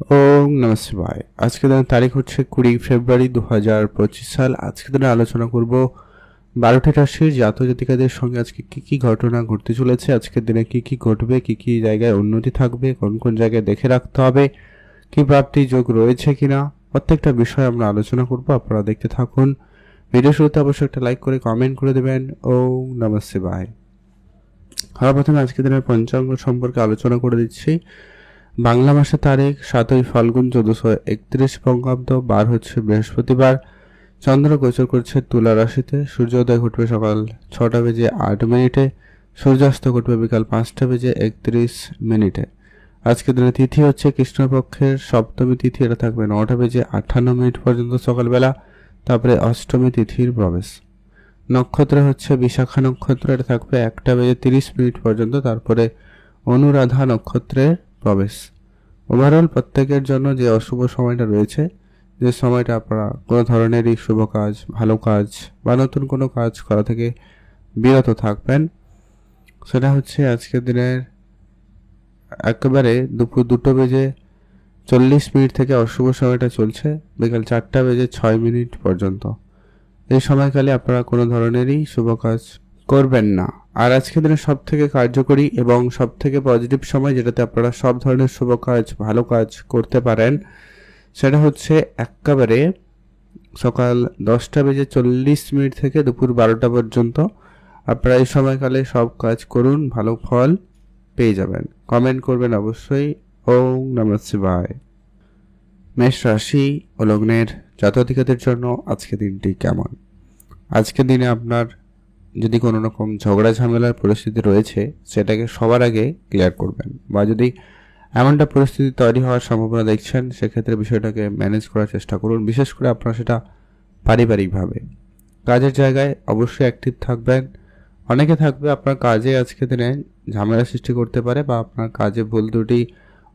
ওম নমঃ শিবায়। আজকের দিনের তারিখ হচ্ছে 20 ফেব্রুয়ারি 2025 সাল। আজকের দিনে আলোচনা করব 12টি রাশির জাতক জাতিকাদের সঙ্গে আজকে কি কি ঘটনা ঘটতে চলেছে, আজকের দিনে কি কি ঘটবে, কি কি জায়গায় উন্নতি থাকবে, কোন কোন জায়গায় দেখে রাখতে হবে, কি প্রাপ্তি যোগ রয়েছে কিনা, প্রত্যেকটা বিষয় আমরা আলোচনা করব। আপনারা দেখতে থাকুন। ভিডিও শুরুতে অবশ্যই একটা লাইক করে কমেন্ট করে দেবেন। ওম নমঃ শিবায়। প্রথমে আজকের দিনের পঞ্চাঙ্গ সম্পর্কে আলোচনা করে দিচ্ছি। বাংলা মাসের তারিখ 7ই ফাল্গুন 1431 বঙ্গাব্দ, বার হচ্ছে বৃহস্পতিবার। চন্দ্র গোচর করছে তুলা রাশিতে। সূর্যোদয় ঘটবে সকাল 6টা বেজে 8 মিনিটে, সূর্যাস্ত ঘটবে বিকাল 5টা বেজে 31 মিনিটে। আজকের দিনে তিথি হচ্ছে কৃষ্ণপক্ষের সপ্তমী তিথি, এটা থাকবে 9টা বেজে 58 মিনিট পর্যন্ত সকালবেলা, তারপরে অষ্টমী তিথির প্রবেশ। নক্ষত্র হচ্ছে বিশাখা নক্ষত্র, এটা থাকবে 1টা বেজে 30 মিনিট পর্যন্ত, তারপরে অনুরাধা নক্ষত্রের প্রবেশ। ওভারঅল প্রত্যেকের জন্য যে অশুভ সময়টা রয়েছে, যে সময়টা আপনারা কোনো ধরনেরই শুভ কাজ, ভালো কাজ বা নতুন কোনো কাজ করা থেকে বিরত থাকবেন, সেটা হচ্ছে আজকের দিনের একেবারে দুপুর 2টা বেজে 40 মিনিট থেকে অশুভ সময়টা চলছে বিকাল 4টা বেজে 6 মিনিট পর্যন্ত। এই সময়কালে আপনারা কোনো ধরনেরই শুভ কাজ করবেন না। আর আজকের দিনে সব থেকে কার্যকরী এবং সব থেকে পজিটিভ সময় যেটাতে আপনারা সব ধরনের শুভ কাজ, ভালো কাজ করতে পারেন, সেটা হচ্ছে একেবারে সকাল 10টা বেজে 40 মিনিট থেকে দুপুর 12টা পর্যন্ত। আপনারা এই সময়কালে সব কাজ করুন, ভালো ফল পেয়ে যাবেন। কমেন্ট করবেন অবশ্যই। ওম নমঃ শিবায়। মেষ রাশি ও লগ্নের জাতক-জাতিকাদের জন্য আজকের দিনটি কেমন? আজকের দিনে আপনার যদি কোনো রকম ঝগড়া ঝামেলার পরিস্থিতি রয়েছে, সেটাকে সবার আগে ক্লিয়ার করবেন, বা যদি এমনটা পরিস্থিতি তৈরি হওয়ার সম্ভাবনা দেখছেন, সেক্ষেত্রে বিষয়টাকে ম্যানেজ করার চেষ্টা করুন। বিশেষ করে আপনারা সেটা পারিবারিকভাবে। কাজের জায়গায় অবশ্যই অ্যাক্টিভ থাকবেন। অনেকে থাকবে আপনার কাজে আজকে দিনে ঝামেলা সৃষ্টি করতে পারে, বা আপনার কাজে ভুল ত্রুটি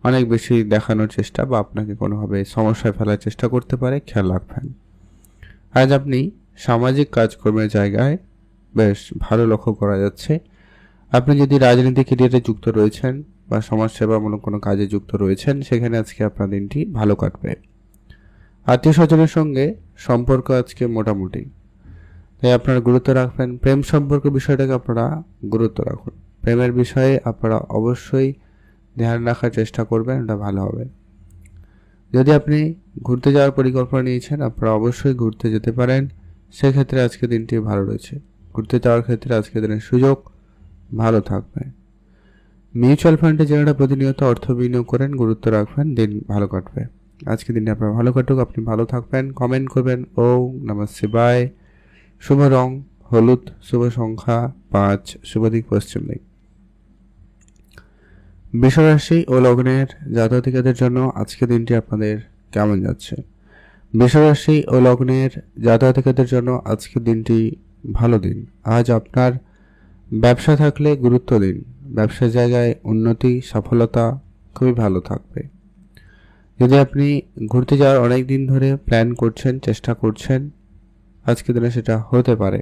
অনেক বেশি দেখানোর চেষ্টা, বা আপনাকে কোনোভাবে সমস্যায় ফেলার চেষ্টা করতে পারে, খেয়াল রাখবেন। আজ আপনি সামাজিক কাজকর্মের জায়গায় বেশ ভালো লক্ষ্য করা যাচ্ছে। আপনি যদি রাজনীতি ক্যারিয়ারে যুক্ত রয়েছেন বা সমাজসেবামূলক কোনো কাজে যুক্ত রয়েছেন, সেখানে আজকে আপনার দিনটি ভালো কাটবে। আত্মীয় স্বজনের সঙ্গে সম্পর্ক আজকে মোটামুটি, তাই আপনারা গুরুত্ব রাখবেন। প্রেম সম্পর্ক বিষয়টাকে আপনারা গুরুত্ব রাখুন। প্রেমের বিষয়ে আপনারা অবশ্যই ধ্যান রাখার চেষ্টা করবেন, এটা ভালো হবে। যদি আপনি ঘুরতে যাওয়ার পরিকল্পনা নিয়েছেন, আপনারা অবশ্যই ঘুরতে যেতে পারেন। সেক্ষেত্রে আজকে দিনটি ভালো রয়েছে। ঘুরতে যাওয়ার ক্ষেত্রে আজকে দিনের সুযোগ ভালো থাকবে। মিউচুয়াল ফান্ডে যারা প্রতিনিয়ত অর্থ বিনিয়োগ করেন, গুরুত্ব রাখবেন, দিন ভালো কাটবে। আজকে দিনে আপনার ভালো কাটুক, আপনি ভালো থাকবেন। কমেন্ট করবেন। ওম নমঃ শিবায়। শুভ রং হলুদ, শুভ সংখ্যা 5, শুভ দিক পশ্চিম দিক। বৃষরাশি ও লগ্নের জাতক-জাতিকাদের জন্য আজকে দিনটি আপনাদের কেমন যাচ্ছে? বৃষরাশি ও লগ্নের জাতক-জাতিকাদের জন্য আজকের দিনটি ভালো দিন। আজ আপনার ব্যবসা থাকলে গুরুত্ব দিন। ব্যবসার জায়গায় উন্নতি, সফলতা খুবই ভালো থাকবে। যদি আপনি ঘুরতে যাওয়ার অনেক দিন ধরে প্ল্যান করছেন, চেষ্টা করছেন, আজকে দিনে সেটা হতে পারে।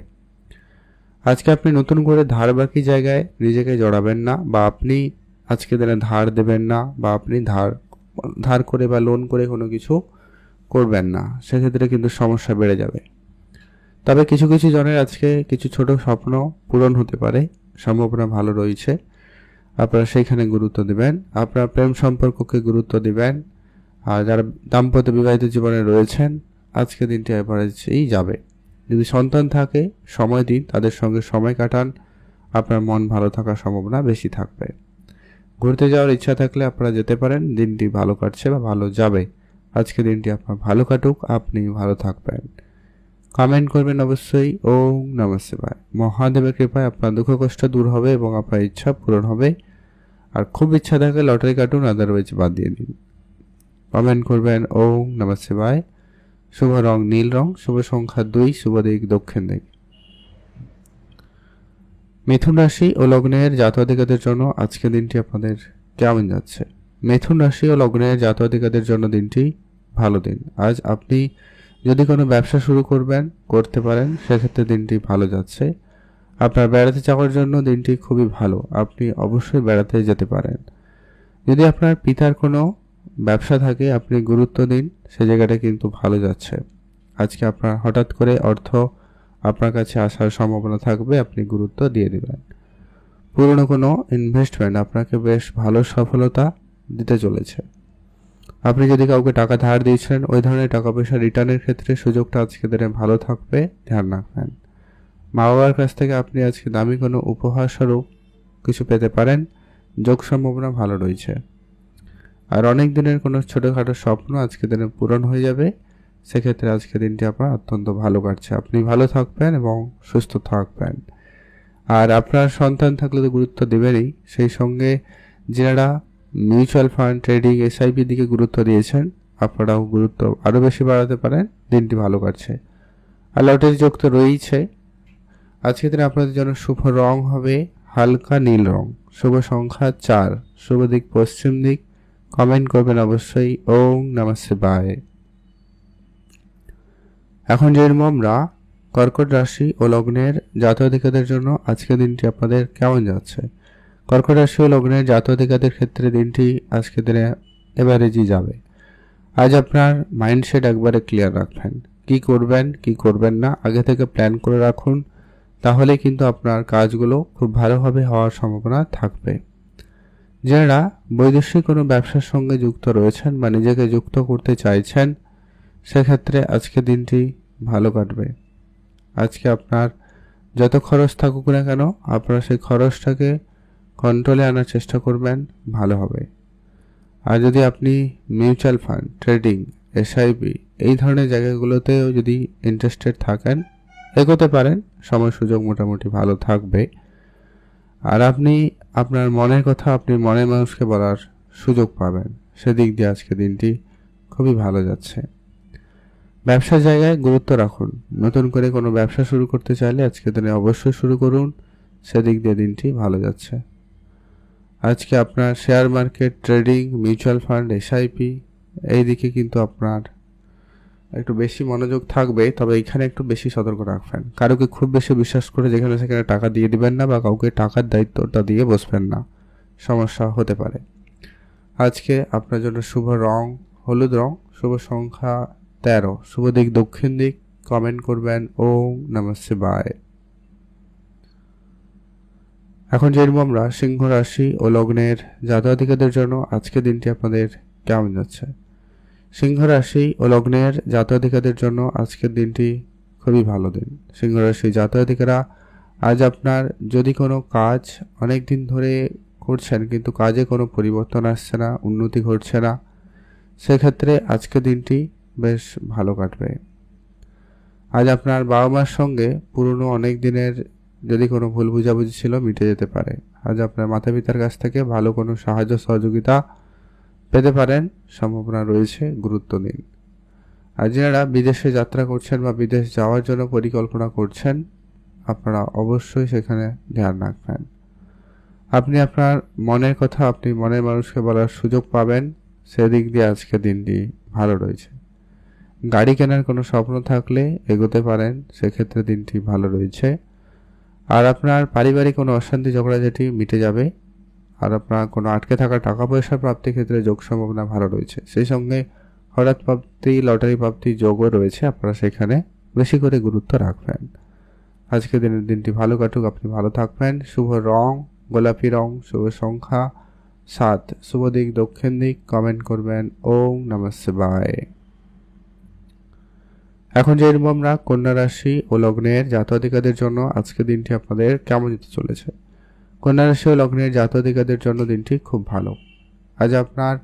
আজকে আপনি নতুন করে ধার বাকি জায়গায় নিজেকে জড়াবেন না, বা আপনি আজকে দিনে ধার দেবেন না, বা আপনি ধার করে বা লোন করে কোনো কিছু করবেন না। সেক্ষেত্রে কিন্তু সমস্যা বেড়ে যাবে। তবে কিছু কিছু জনের আজকে কিছু ছোট স্বপ্ন পূরণ হতে পারে, সম্ভাবনা ভালো রয়েছে। আপনারা সেইখানে গুরুত্ব দিবেন। আপনার প্রেম সম্পর্ককে গুরুত্ব দিবেন। আর যারা দাম্পত্য বিবাহিত জীবনে রয়েছেন, আজকে দিনটি এভারেজেই যাবে। যদি সন্তান থাকে, সময় দিন, তাদের সঙ্গে সময় কাটান, আপনার মন ভালো থাকার সম্ভাবনা বেশি থাকবে। ঘুরতে যাওয়ার ইচ্ছা থাকলে আপনারা যেতে পারেন। দিনটি ভালো কাটছে বা ভালো যাবে। আজকে দিনটি আপনার ভালো কাটুক, আপনি ভালো থাকবেন। কমেন্ট করবেন অবশ্যই। ওম নমঃ শিবায়। মহাদেবের কৃপায় আপনার দুঃখ কষ্ট দূর হবে এবং আপনার ইচ্ছা পূরণ হবে। আর খুব ইচ্ছা থাকে লটারি কাটুন, আদারওয়াইজ বাদ দিয়ে দিন। কমেন্ট করবেন। ওম নমঃ শিবায়। শুভ রং নীল রং, শুভ সংখ্যা 2, শুভ দিক দক্ষিণ দিক। মিথুন রাশি ও লগ্নের জাতক-জাতিকাদের জন্য আজকে দিনটি আপনাদের কেমন যাচ্ছে? মিথুন রাশি ও লগ্নের জাতক-জাতিকাদের জন্য দিনটি ভালো দিন। আজ আপনি যদি কোনো ব্যবসা শুরু করতে পারেন, সেক্ষেত্রে দিনটি ভালো যাচ্ছে। আপনার বেড়াতে যাওয়ার জন্য দিনটি খুবই ভালো, আপনি অবশ্যই বেড়াতে যেতে পারেন। যদি আপনার পিতার কোনো ব্যবসা থাকে আপনি গুরুত্ব দিন, সে জায়গাটা কিন্তু ভালো যাচ্ছে। আজকে আপনার হঠাৎ করে অর্থ আপনার কাছে আসার সম্ভাবনা থাকবে, আপনি গুরুত্ব দিয়ে দিবেন। পুরনো কোনো ইনভেস্টমেন্ট আপনাকে বেশ ভালো সফলতা দিতে চলেছে। আপনি যদি কাউকে টাকা ধার দিয়েছেন, ওই ধরনের টাকা পয়সা রিটার্নের ক্ষেত্রে সুযোগটা আজকে দিনে ভালো থাকবে, ধ্যান রাখবেন। মা বাবার কাছ থেকে আপনি আজকে দামি কোনো উপহার স্বরূপ কিছু পেতে পারেন, যোগ সম্ভাবনা ভালো রয়েছে। আর অনেক দিনের কোনো ছোটোখাটো স্বপ্ন আজকে দিনে পূরণ হয়ে যাবে, সেক্ষেত্রে আজকে দিনটি আপনার অত্যন্ত ভালো কাটছে। আপনি ভালো থাকবেন এবং সুস্থ থাকবেন। আর আপনার সন্তান থাকলে তো গুরুত্ব দেবেনই, সেই সঙ্গে যারা মিউচুয়াল ফান্ড, ট্রেডিং, এসআইপি দিকে গুরুত্ব দিয়েছেন, আপনারাও গুরুত্ব আরও বেশি বাড়াতে পারেন, দিনটি ভালো কাটছে। আর লটারি যোগ তো রয়েছে। আজকে দিনে আপনাদের জন্য শুভ রং হবে হালকা নীল রং, শুভ সংখ্যা 4, শুভ দিক পশ্চিম দিক। কমেন্ট করবেন অবশ্যই ওং নমঃ শিবায়। এখন যেরকম আমরা কর্কট রাশি ও লগ্নের জাতক-জাতিকাদের জন্য আজকের দিনটি আপনাদের কেমন যাচ্ছে। কর্কট রাশি ও লগ্নের জাতক-জাতিকাদের ক্ষেত্রে দিনটি আজকের দিনে এভারেজই যাবে। আজ আপনার মাইন্ডসেট একবারে ক্লিয়ার রাখবেন, কি করবেন কি করবেন না আগে থেকে প্ল্যান করে রাখুন, তাহলে কিন্তু আপনার কাজগুলো খুব ভালোভাবে হওয়ার সম্ভাবনা থাকবে। যারা বৈদেশিক কোনো ব্যবসার সঙ্গে যুক্ত রয়েছেন বা নিজেকে যুক্ত করতে চাইছেন, সেক্ষেত্রে আজকে দিনটি ভালো কাটবে। আজকে আপনার যত খরচ থাকুক না কেন, আপনারা সেই খরচটাকে কন্ট্রোলে আনার চেষ্টা করবেন, ভালো হবে। আর যদি আপনি মিউচুয়াল ফান্ড, ট্রেডিং, এসআইপি এই ধরনের জায়গাগুলোতেও যদি ইন্টারেস্টেড থাকেন, এগোতে পারেন, সময় সুযোগ মোটামুটি ভালো থাকবে। আর আপনি আপনার মনের কথা আপনি মনের মানুষকে বলার সুযোগ পাবেন, সেদিক দিয়ে আজকে দিনটি খুবই ভালো যাচ্ছে। ব্যবসার জায়গায় গুরুত্ব রাখুন, নতুন করে কোনো ব্যবসা শুরু করতে চাইলে আজকে দিনে অবশ্যই শুরু করুন, সেদিক দিয়ে দিনটি ভালো যাচ্ছে। আজকে আপনার share market, trading, mutual fund, SIP এই দিকে কিন্তু আপনার একটু বেশি মনোযোগ থাকবে, তবে এখানে একটু বেশি সতর্ক রাখবেন। কারোকে খুব বেশি বিশ্বাস করে যেখানে সেখানে টাকা দিয়ে দিবেন না, বা কাউকে টাকার দায়িত্বটা দিয়ে বসবেন না, সমস্যা হতে পারে। আজকে আপনার জন্য শুভ রং হলুদ রং, শুভ সংখ্যা 13, শুভ দিক দক্ষিণ দিক। কমেন্ট করবেন ওং নমঃ শিবায়। এখন যেরকম আমরা সিংহ রাশি ও লগ্নের জাতক-জাতিকাদের জন্য আজকে দিনটি আপনাদের কেমন যাচ্ছে। সিংহ রাশি ও লগ্নের জাতক-জাতিকাদের জন্য আজকের দিনটি খুবই ভালো দিন। সিংহ রাশি জাতক-জাতিকারা আজ আপনার যদি কোনো কাজ অনেক দিন ধরে করছেন কিন্তু কাজে কোনো পরিবর্তন আসছে না, উন্নতি ঘটছে না, সেক্ষেত্রে আজকের দিনটি বেশ ভালো কাটবে। আজ আপনার বাবা মার সঙ্গে পুরনো অনেক দিনের যদি কোনো ভুল বুঝাবুঝি ছিল, মিটে যেতে পারে। আজ আপনার মাতা পিতার কাছ থেকে ভালো কোনো সাহায্য সহযোগিতা পেতে পারেন, সম্ভাবনা রয়েছে, গুরুত্ব দিন। আর যারা বিদেশে যাত্রা করছেন বা বিদেশ যাওয়ার জন্য পরিকল্পনা করছেন, আপনারা অবশ্যই সেখানে ধ্যান রাখবেন। আপনি আপনার মনের কথা আপনি মনের মানুষকে বলার সুযোগ পাবেন, সেদিক দিয়ে আজকে দিনটি ভালো রয়েছে। গাড়ি কেনার কোনো স্বপ্ন থাকলে এগোতে পারেন, সেক্ষেত্রে দিনটি ভালো রয়েছে। আর আপনার পারিবারিক কোনো অশান্তি ঝগড়াঝাটি মিটে যাবে। আর আপনার কোনো আটকে থাকা টাকা পয়সা প্রাপ্তির ক্ষেত্রে যোগ সম্ভাবনা ভালো রয়েছে। সেই সঙ্গে হঠাৎ প্রাপ্তি, লটারি প্রাপ্তি যোগও রয়েছে, আপনারা সেখানে বেশি করে গুরুত্ব রাখবেন। আজকে দিনের দিনটি ভালো কাটুক, আপনি ভালো থাকবেন। শুভ রং গোলাপি রং, শুভ সংখ্যা 7, শুভ দিক দক্ষিণ দিক। কমেন্ট করবেন ওং নমঃ শিবায়। এখন যেরকম আমরা কন্যা রাশি ও লগ্নের জাতক-জাতিকাদের জন্য আজকে দিনটি আপনাদের কেমন যেতে চলেছে। কন্যা রাশি ও লগ্নের জাতক-জাতিকাদের জন্য দিনটি খুব ভালো। আজ আপনার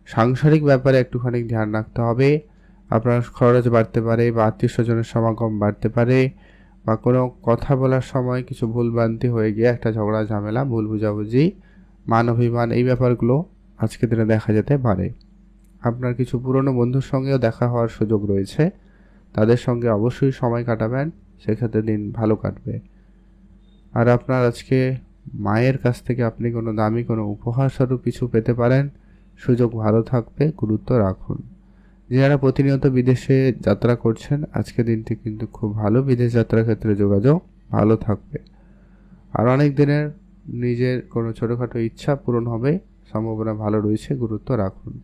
সাংসারিক ব্যাপারে একটুখানি ধ্যান রাখতে হবে। আপনার খরচ বাড়তে পারে, বা আত্মীয় স্বজনের সমাগম বাড়তে পারে, বা কোনো কথা বলার সময় কিছু ভুলভ্রান্তি হয়ে গিয়ে একটা ঝগড়া ঝামেলা, ভুল বুঝাবুঝি, মান অভিমান এই ব্যাপারগুলো আজকের দিনে দেখা যেতে পারে। আপনার কিছু পুরনো বন্ধুর সঙ্গেও দেখা হওয়ার সুযোগ রয়েছে, তাদের সঙ্গে অবশ্যই সময় কাটাবেন, সেক্ষেত্রে দিন ভালো কাটবে। আর আপনার আজকে মায়ের কাছ থেকে আপনি কোনো দামি কোনো উপহার স্বরূপ কিছু পেতে পারেন, সুযোগ ভালো থাকবে, গুরুত্ব রাখুন। যারা প্রতিনিয়ত বিদেশে যাত্রা করছেন, আজকে দিনটি কিন্তু খুব ভালো, বিদেশ যাত্রার ক্ষেত্রে যোগাযোগ ভালো থাকবে। আর অনেক দিনের নিজের কোনো ছোটোখাটো ইচ্ছা পূরণ হবে, সম্ভাবনা ভালো রয়েছে, গুরুত্ব রাখুন।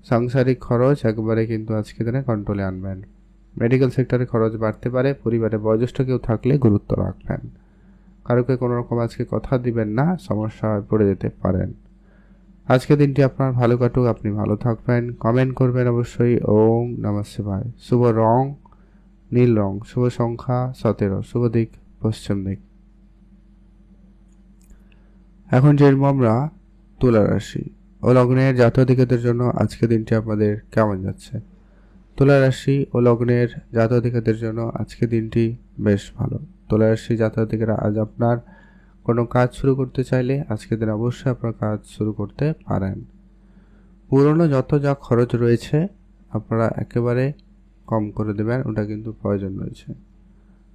সাংসারিক খরচ একবারে কিন্তু আজকে দিনে কন্ট্রোলে আনবেন। মেডিকেল সেক্টরে খরচ বাড়তে পারে। পরিবারে বয়োজ্যেষ্ঠ কেউ থাকলে গুরুত্ব রাখবেন। কারোকে কোনো রকম আজকে কথা দিবেন না, সমস্যায় পড়ে যেতে পারেন। আজকে দিনটি আপনার ভালো কাটুক, আপনি ভালো থাকবেন। কমেন্ট করবেন অবশ্যই। ওম নমঃ শিবায়। শুভ রং নীল রং, শুভ সংখ্যা 17, শুভ দিক পশ্চিম দিক। এখন জেনব আমরা তুলা রাশি ও লগ্নের জাতক-জাতিকাদের জন্য আজকে দিনটি আপনাদের কেমন যাচ্ছে। তুলা রাশি ও লগ্নের জাতক-জাতিকাদের জন্য আজকে দিনটি বেশ ভালো। তুলা রাশি জাতক-জাতিকারা আজ আপনার কোনো কাজ শুরু করতে চাইলে আজকের দিন অবশ্যই আপনার কাজ শুরু করতে পারেন। পুরনো যত যা খরচ রয়েছে আপনারা একেবারে কম করে দেবেন, ওটা কিন্তু প্রয়োজন রয়েছে।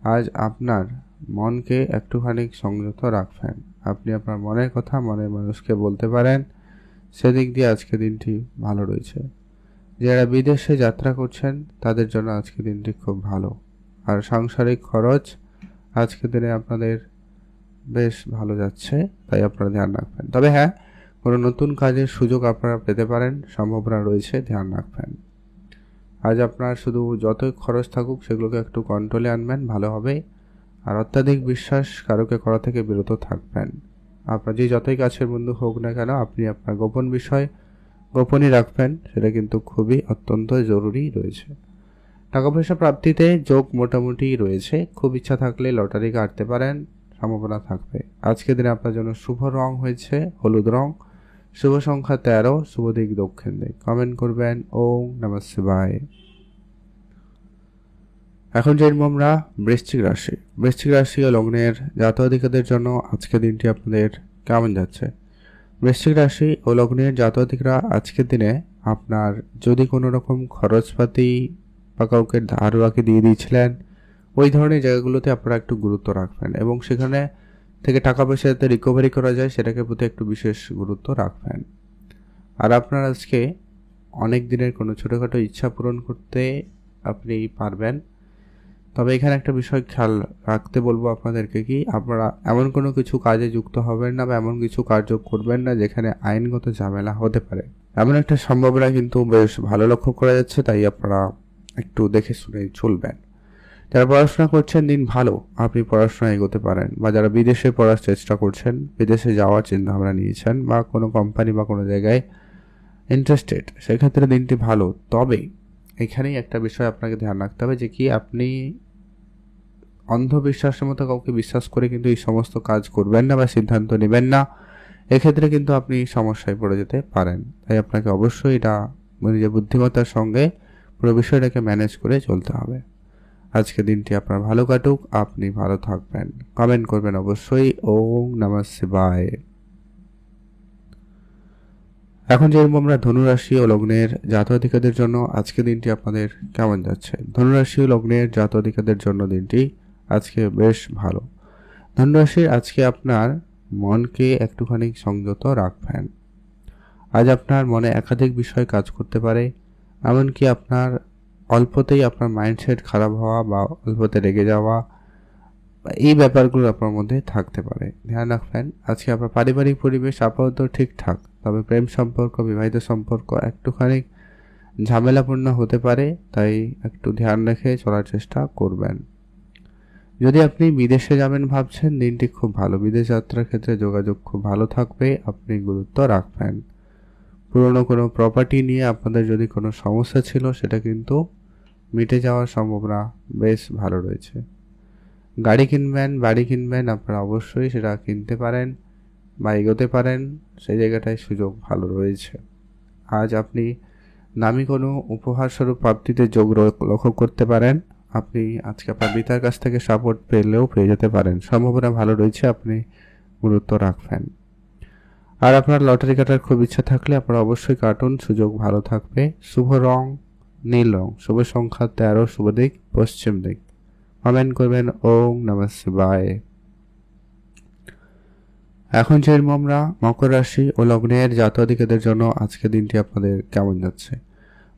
আজ আপনার মনকে একটুখানি সংযত রাখবেন। আপনি আপনার মনের কথা মনের মানুষকে বলতে পারেন, সেদিক দিয়ে আজকে দিনটি ভালো রয়েছে। যারা বিদেশে যাত্রা করছেন তাদের জন্য আজকে দিনটি খুব ভালো। আর সাংসারিক খরচ আজকের দিনে আপনাদের বেশ ভালো যাচ্ছে, তাই আপনারা ধ্যান রাখবেন। তবে হ্যাঁ, কোনো নতুন কাজের সুযোগ আপনারা পেতে পারেন, সম্ভাবনা রয়েছে, ধ্যান রাখবেন। আজ আপনার শুধু যতই খরচ থাকুক সেগুলোকে একটু কন্ট্রোলে আনবেন, ভালো হবে। আর অত্যাধিক বিশ্বাস কারোকে করা থেকে বিরত থাকবেন। আপনার যে যতই কাছের বন্ধু হোক না কেন, আপনি আপনার গোপন বিষয় গোপনই রাখবেন, সেটা কিন্তু খুবই অত্যন্ত জরুরি রয়েছে। টাকা পয়সা প্রাপ্তিতে যোগ মোটামুটি রয়েছে। খুব ইচ্ছা থাকলে লটারি কাটতে পারেন, সম্ভাবনা থাকবে। আজকের দিনে আপনার জন্য শুভ রং হয়েছে হলুদ রং, শুভ সংখ্যা 13, শুভ দিক দক্ষিণ দিক। কমেন্ট করবেন ওম নমঃ শিবায়। এখন জানবো আমরা বৃশ্চিক রাশি। বৃশ্চিক রাশি ও লগ্নের জাতক-জাতিকাদের জন্য আজকের দিনটি আপনাদের কেমন যাচ্ছে। বৃশ্চিক রাশি ও লগ্নের জাতক-জাতিকরা আজকের দিনে আপনার যদি কোনো রকম খরচপাতি বা কাউকে ধার বাকি দিয়ে দিয়েছিলেন, ওই ধরনের জায়গাগুলোতে আপনারা একটু গুরুত্ব রাখবেন এবং সেখানে থেকে টাকা পয়সা যাতে রিকভারি করা যায় সেটাকে প্রতি একটু বিশেষ গুরুত্ব রাখবেন। আর আপনার আজকে অনেক দিনের কোনো ছোটোখাটো ইচ্ছা পূরণ করতে আপনি পারবেন। তবে এখানে একটা বিষয় খেয়াল রাখতে বলবো আপনাদেরকে, কি আপনারা এমন কোনো কিছু কাজে যুক্ত হবেন না বা এমন কিছু কার্য করবেন না যেখানে আইনগত ঝামেলা হতে পারে। এমন একটা সম্ভাবনা কিন্তু বেশ ভালো লক্ষ্য করা যাচ্ছে, তাই আপনারা একটু দেখে শুনে চলবেন। যারা পড়াশোনা করছেন দিন ভালো, আপনি পড়াশোনা এগোতে পারেন। বা যারা বিদেশে পড়ার চেষ্টা করছেন, বিদেশে যাওয়ার চিন্তাভাবনা নিয়েছেন বা কোনো কোম্পানি বা কোনো জায়গায় ইন্টারেস্টেড, সেক্ষেত্রে দিনটি ভালো। তবে এখানেই একটা বিষয় আপনাকে ধ্যান রাখতে হবে যে কি আপনি অন্ধবিশ্বাসের মতো কাউকে বিশ্বাস করে কিন্তু এই সমস্ত কাজ করবেন না বা সিদ্ধান্ত নেবেন না। এক্ষেত্রে কিন্তু আপনি সমস্যায় পড়ে যেতে পারেন। তাই আপনাকে অবশ্যই এটা নিজের বুদ্ধিমত্তার সঙ্গে পুরো বিষয়টাকে ম্যানেজ করে চলতে হবে। আজকে দিনটি আপনার ভালো কাটুক, আপনি ভালো থাকবেন। কমেন্ট করবেন অবশ্যই ওম নমঃ শিবায়। এখন যেরকম আমরা ধনুরাশি ও লগ্নের জাতক-জাতিকাদের জন্য আজকে দিনটি আপনাদের কেমন যাচ্ছে। ধনুরাশি ও লগ্নের জাতক-জাতিকাদের জন্য দিনটি আজকে বেশ ভালো। ধনুরাশির আজকে আপনার মনকে একটুখানি সংযত রাখবেন। আজ আপনার মনে একাধিক বিষয় কাজ করতে পারে, এমনকি আপনার অল্পতেই আপনার মাইন্ডসেট খারাপ হওয়া বা অল্পতে রেগে যাওয়া, এই ব্যাপারগুলো আপনার মধ্যে থাকতে পারে। ধ্যান রাখবেন আজকে আপনার পারিবারিক পরিবেশ আপাতত ঠিকঠাক, তবে প্রেম সম্পর্ক বিবাহিত সম্পর্ক একটুখানি ঝামেলাপূর্ণ হতে পারে, তাই একটু ধ্যান রেখে চলার চেষ্টা করবেন। যদি আপনি বিদেশে যাবেন ভাবছেন, দিনটি খুব ভালো। বিদেশ যাত্রার ক্ষেত্রে যোগাযোগ খুব ভালো থাকবে, আপনি গুরুত্ব রাখবেন। পুরনো কোনো প্রপার্টি নিয়ে আপনাদের যদি কোনো সমস্যা ছিল সেটা কিন্তু মিটে যাওয়ার সম্ভাবনা বেশ ভালো রয়েছে। গাড়ি কিনবেন বাড়ি কিনবেন, আপনারা অবশ্যই সেটা কিনতে পারেন বা এগোতে পারেন, সেই জায়গাটায় সুযোগ ভালো রয়েছে। আজ আপনি দামি কোনো উপহারস্বরূপ প্রাপ্তিতে যোগ লক্ষ্য করতে পারেন। আপনি আজকে আপনার পিতার কাছ থেকে সাপোর্ট পেলেও পেয়ে যেতে পারেন, সম্ভাবনা ভালো রয়েছে, আপনি গুরুত্ব রাখবেন। আর আপনার লটারি কাটার খুব ইচ্ছা থাকলে আপনারা অবশ্যই কাটুন, সুযোগ ভালো থাকবে। শুভ রং নীল রং, শুভ সংখ্যা 13, শুভ দিক পশ্চিম দিক। কমেন্ট করবেন ওম নমঃ শিবায়। এখন যেরকম আমরা মকর রাশি ও লগ্নের জাতক-জাতিকাদের জন্য আজকে দিনটি আপনাদের কেমন যাচ্ছে।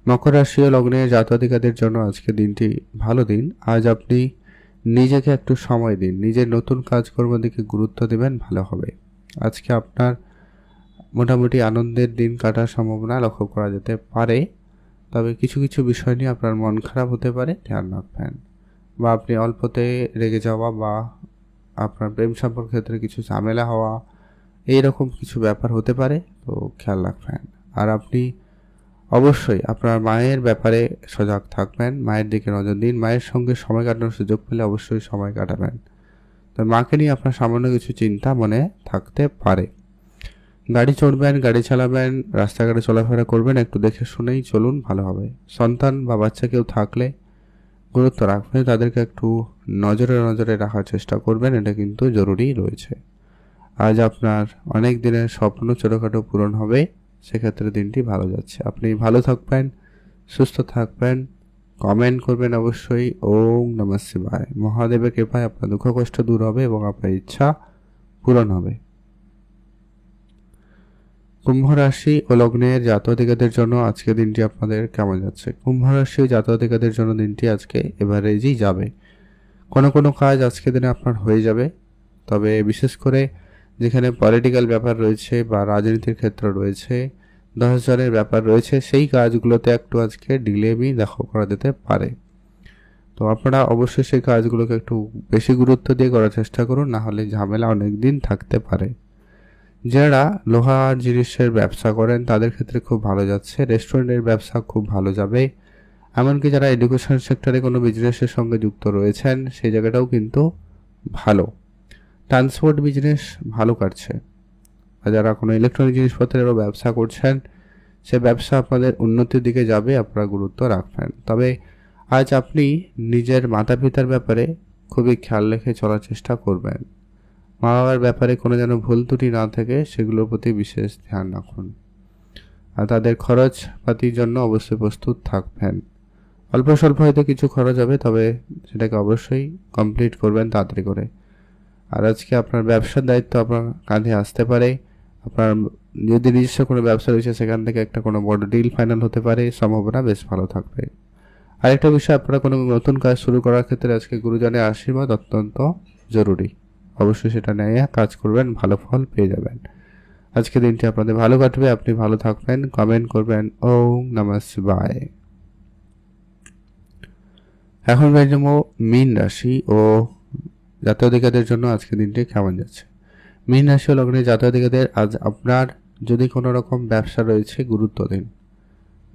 মকর রাশি ও লগ্নের জাতক-জাতিকাদের জন্য আজকে দিনটি ভালো দিন। আজ আপনি নিজেকে একটু সময় দিন, নিজের নতুন কাজকর্মের দিকে গুরুত্ব দেবেন, ভালো হবে। আজকে আপনার মোটামুটি আনন্দের দিন কাটার সম্ভাবনা লক্ষ্য করা যেতে পারে, তবে কিছু কিছু বিষয় নিয়ে আপনার মন খারাপ হতে পারে, ধ্যান রাখবেন। বা আপনি অল্পতে রেগে যাওয়া বা আপনার প্রেম সম্পর্কের ক্ষেত্রে কিছু ঝামেলা হওয়া, এইরকম কিছু ব্যাপার হতে পারে, তো খেয়াল রাখবেন। আর আপনি অবশ্যই আপনার মায়ের ব্যাপারে সজাগ থাকবেন, মায়ের দিকে নজর দিন, মায়ের সঙ্গে সময় কাটানোর সুযোগ পেলে অবশ্যই সময় কাটাবেন। তো মাকে নিয়ে আপনার সামান্য কিছু চিন্তা মনে থাকতে পারে। গাড়ি চড়বেন, গাড়ি চালাবেন, রাস্তাঘাটে চলাফেরা করবেন, একটু দেখে শুনেই চলুন, ভালো হবে। সন্তান বা বাচ্চা কেউ থাকলে গুরুত্ব রাখবেন, তাদেরকে একটু নজরে রাখার চেষ্টা করবেন, এটা কিন্তু জরুরি রয়েছে। আজ আপনার অনেক দিনের স্বপ্ন ছোটোখাটো পূরণ হবে, সেক্ষেত্রে দিনটি ভালো যাচ্ছে। আপনি ভালো থাকবেন, সুস্থ থাকবেন, কমেন্ট করবেন অবশ্যই। ওম নমঃ শিবায়। মহাদেবের কৃপায় আপনার দুঃখ কষ্ট দূর হবে এবং আপনার ইচ্ছা পূরণ হবে। কুম্ভ রাশি ও লগ্নের জাতক-জাতিকাদের জন্য আজকে দিনটি আপনাদের কেমন যাচ্ছে? কুম্ভ রাশি ও জাতক-জাতিকাদের জন্য দিনটি আজকে এভারেজই যাবে। কোনো কাজ আজকে দিনে আপনার হয়ে যাবে, তবে বিশেষ করে যেখানে পলিটিক্যাল ব্যাপার রয়েছে বা রাজনীতির ক্ষেত্র রয়েছে, 10 জনের ব্যাপার রয়েছে, সেই কাজগুলোতে একটু আজকে ডিলেমি লক্ষ্য করা যেতে পারে। তো আপনারা অবশ্যই সেই কাজগুলোকে একটু বেশি গুরুত্ব দিয়ে করার চেষ্টা করুন, না হলে ঝামেলা অনেক দিন থাকতে পারে। যারা লোহার জিনিসের ব্যবসা করেন তাদের ক্ষেত্রে খুব ভালো যাচ্ছে, রেস্টুরেন্টের ব্যবসা খুব ভালো যাবে। এমনকি যারা এডুকেশন সেক্টরে কোনো বিজনেসের সঙ্গে যুক্ত রয়েছেন, সেই জায়গাটাও কিন্তু ভালো। ট্রান্সপোর্ট বিজনেস ভালো কাটছে। আর যারা কোনো ইলেকট্রনিক জিনিসপত্রেরও ব্যবসা করছেন, সে ব্যবসা আপনাদের উন্নতির দিকে যাবে, আপনারা গুরুত্ব রাখবেন। তবে আজ আপনি নিজের মাতা পিতার ব্যাপারে খুবই খেয়াল রেখে চলার চেষ্টা করবেন। মা বাবার ব্যাপারে কোনো যেন ভুল ত্রুটি না থাকে, সেগুলোর প্রতি বিশেষ ধ্যান রাখুন। আর তাদের খরচপাতির জন্য অবশ্যই প্রস্তুত থাকবেন। অল্প স্বল্প হয়তো কিছু খরচ হবে, তবে সেটাকে অবশ্যই কমপ্লিট করবেন তাড়াতাড়ি করে। আর আজকে আপনার ব্যবসার দায়িত্ব আপনার কাঁধে আসতে পারে। আপনার যদি নিজস্ব কোনো ব্যবসা রয়েছে, সেখান থেকে একটা কোনো বড় ডিল ফাইনাল হতে পারে, সম্ভাবনা বেশ ভালো থাকবে। আরেকটা বিষয়, আপনারা কোনো নতুন কাজ শুরু করার ক্ষেত্রে আজকে গুরুজনের আশীর্বাদ অত্যন্ত জরুরি। অবশ্যই সেটা নিয়ে কাজ করবেন, ভালো ফল পেয়ে যাবেন। আজকে দিনটি আপনাদের ভালো কাটবে, আপনি ভালো থাকবেন, কমেন্ট করবেন। ওম নমঃ শিবায়। এখন বের যাবো মীন রাশি ও জাতক-জাতিকাদের জন্য আজকে দিনটি কেমন যাচ্ছে। মীন রাশি ও লগ্নের জাতক-জাতিকাদের আজ আপনার যদি কোনো রকম ব্যবসা রয়েছে, গুরুত্ব দিন।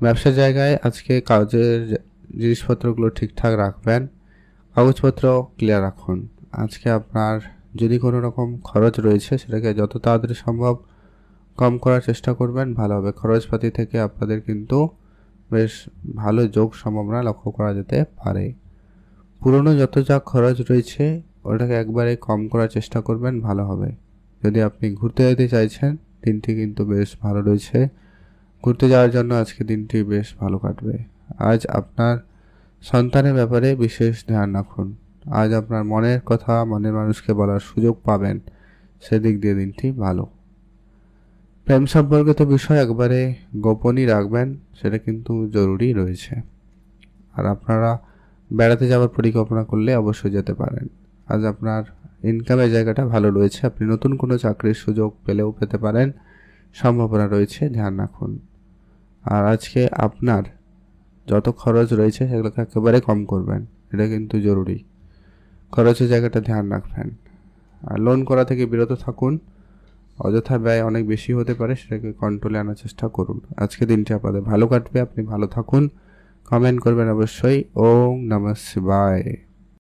ব্যবসার জায়গায় আজকে কাজের জিনিসপত্রগুলো ঠিকঠাক রাখবেন, কাগজপত্র ক্লিয়ার রাখুন। আজকে আপনার যদি কোনো রকম খরচ রয়েছে, সেটাকে যত তাড়াতাড়ি সম্ভব কম করার চেষ্টা করবেন, ভালো হবে। খরচপাতি থেকে আপনাদের কিন্তু বেশ ভালো যোগ সম্ভাবনা লক্ষ্য করা যেতে পারে। পুরনো যত যা খরচ রয়েছে, ওটাকে একবারে কম করার চেষ্টা করবেন, ভালো হবে। যদি আপনি ঘুরতে যেতে চাইছেন, দিনটি কিন্তু বেশ ভালো রয়েছে। ঘুরতে যাওয়ার জন্য আজকে দিনটি বেশ ভালো কাটবে। আজ আপনার সন্তানের ব্যাপারে বিশেষ ধ্যান রাখুন। আজ আপনার মনের কথা মনের মানুষকে বলার সুযোগ পাবেন, সেদিক দিয়ে দিনটি ভালো। প্রেম সম্পর্কিত বিষয় একবারে গোপনই রাখবেন, সেটা কিন্তু জরুরি রয়েছে। আর আপনারা বেড়াতে যাওয়ার পরিকল্পনা করলে অবশ্যই যেতে পারেন। আজ আপনার ইনকামের জায়গাটা ভালো রয়েছে, আপনি নতুন কোনো চাকরির সুযোগ পেলেও পেতে পারেন, সম্ভাবনা রয়েছে, ধ্যান রাখুন। আর আজকে আপনার যত খরচ রয়েছে সেগুলোকে একেবারে কম করবেন, এটা কিন্তু জরুরি। খরচের জায়গাটা ধ্যান রাখবেন। আর লোন করা থেকে বিরত থাকুন, অযথা ব্যয় অনেক বেশি হতে পারে, সেটাকে কন্ট্রোলে আনার চেষ্টা করুন। আজকে দিনটি আপনাদের ভালো কাটবে, আপনি ভালো থাকুন, কমেন্ট করবেন অবশ্যই। ওম নমঃ শিবায়।